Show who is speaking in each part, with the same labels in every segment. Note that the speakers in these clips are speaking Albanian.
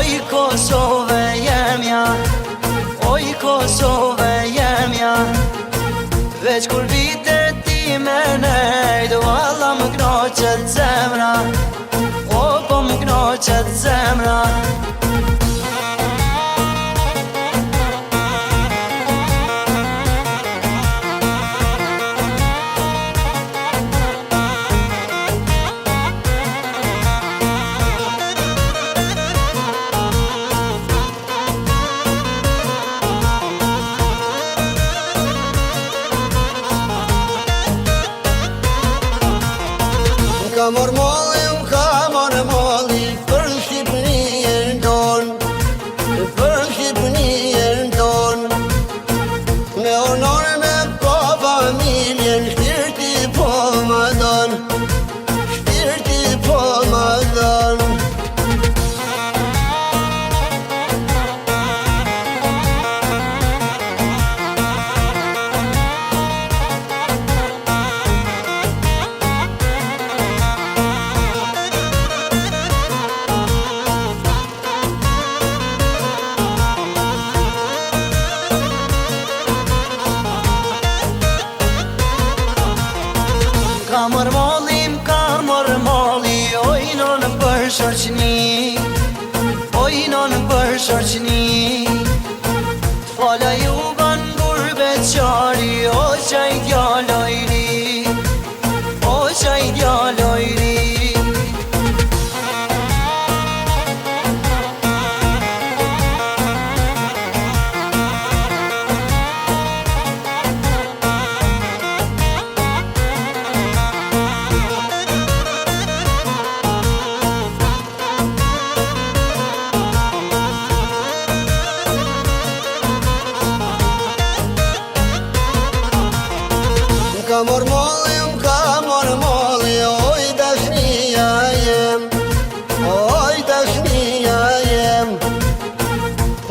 Speaker 1: Oj Kosove jemja, oj Kosove jemja, veç kur vite ti me nejdu, Allah më knoqet zemra, o po më knoqet zemra.
Speaker 2: Ka mor molli për Shqipënijën ton, për Shqipënijën ton. Me onor me po familjen, shpirti po më don, shpirti po më don.
Speaker 1: Ka mër molli, oj non për shoqni, oj non për shoqni. T'fala jugan gurbet qari, o qaj djalloj ri, o qaj djalloj ri.
Speaker 2: Ka mor molli, oj dashnia jem, oj dashnia jem.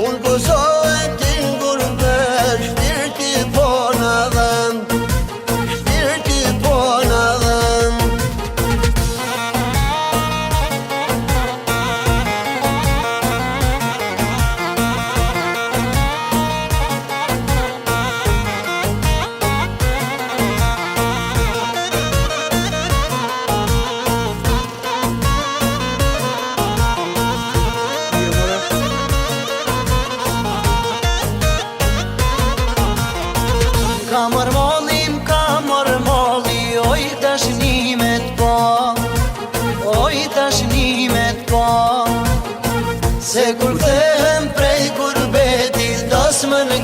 Speaker 2: Unë Kosovën t'in gurbet, shpirti po në dhem, shpirti po në dhem.
Speaker 1: Ka mër molli, oj dashnimet po, oj dashnimet po. Se kur kthehem prej gurbetit, das më në